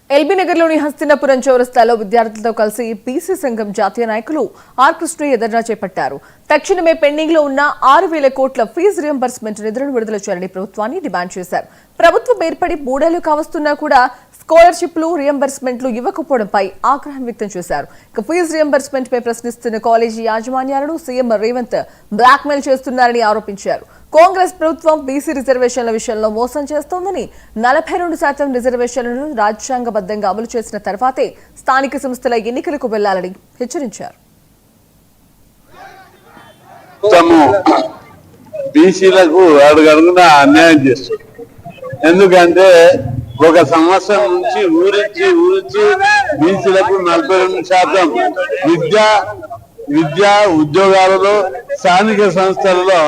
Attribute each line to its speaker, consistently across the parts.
Speaker 1: LB నగర్లోని హస్తినాపురం చౌరస్తాలో విద్యార్థులతో కలిసి బీసీ సంఘం జాతీయ నాయకులు ఆర్ కృష్ణయ్య ధర్నా చేపట్టారు. తక్షణమే పెండింగ్ లో ఉన్న 6,000 కోట్ల ఫీజు రియంబర్స్మెంట్ నిధులను విడుదల చేయాలని ప్రభుత్వాన్ని డిమాండ్ చేశారు. ప్రభుత్వం ఏర్పడి 3 ఏళ్లు కావస్తున్నా కూడా స్కాలర్షిప్లు రియంబర్స్మెంట్లు ఇవ్వకపోవడంపై ఆగ్రహం వ్యక్తం చేశారు. ఫీజు రియంబర్స్మెంట్ పై ప్రశ్నిస్తున్న కాలేజీ యాజమాన్యాలను సీఎం రేవంత్ బ్లాక్మెయిల్ చేస్తున్నారని ఆరోపించారు. కాంగ్రెస్ ప్రభుత్వం బీసీ రిజర్వేషన్ల విషయంలో మోసం చేస్తోందని, 42% రిజర్వేషన్లను రాజ్యాంగబద్ధంగా అమలు చేసిన తర్వాతే స్థానిక సంస్థల ఎన్నికలకు వెళ్లాలని హెచ్చరించారు.
Speaker 2: బీసీలకు అడుగడుగునా అన్యాయం చేస్తుంది. ఎందుకంటే ఒక సంవత్సరం నుంచి ఊరించి బీసీలకు 42% విద్యా ఉద్యోగాలలో స్థానిక సంస్థలలో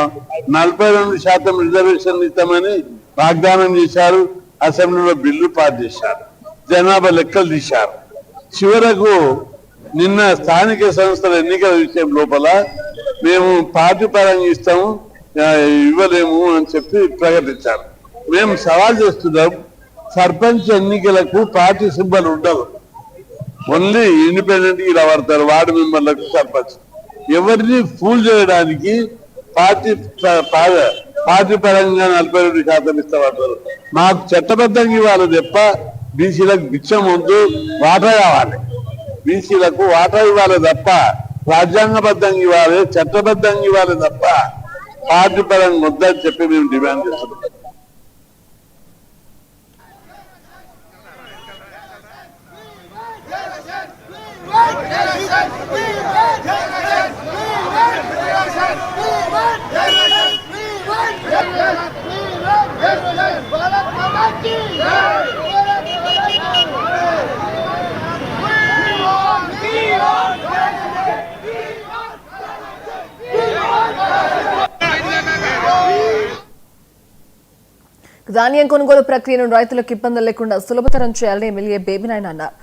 Speaker 2: 42% రిజర్వేషన్ ఇస్తామని వాగ్దానం చేశారు. అసెంబ్లీలో బిల్లు పాస్ చేశారు, జనాభా లెక్కలు తీశారు. చివరకు నిన్న స్థానిక సంస్థల ఎన్నికల విషయం లోపల మేము పార్టీ పరంగా ఇస్తాము, ఇవ్వలేము అని చెప్పి ప్రకటించారు. మేము సవాల్ చేస్తున్నాం, సర్పంచ్ ఎన్నికలకు పార్టీ సింబల్ ఉండదు, ఓన్లీ ఇండిపెండెంట్ ఇలా పడతారు వార్డు మెంబర్లకు సర్పంచ్. ఎవరిని ఫూల్ చేయడానికి పార్టీ పరంగా 42% ఇష్టపడతారు. మాకు చట్టబద్ధంగా ఇవ్వాలి తప్ప బీసీలకు బిచ్చం వద్దు, వాటా కావాలి. బీసీలకు వాటా ఇవ్వాలి తప్ప రాజ్యాంగబద్ధంగా ఇవ్వాలి, చట్టబద్ధంగా ఇవ్వాలి తప్ప పార్టీ పరంగా వద్దని చెప్పి మేము డిమాండ్ చేస్తున్నాం.
Speaker 1: ధాన్యం కొనుగోలు ప్రక్రియను రైతులకు ఇబ్బందులు లేకుండా సులభతరం చేయాలని ఎమ్మెల్యే బేబినాయన అన్నారు.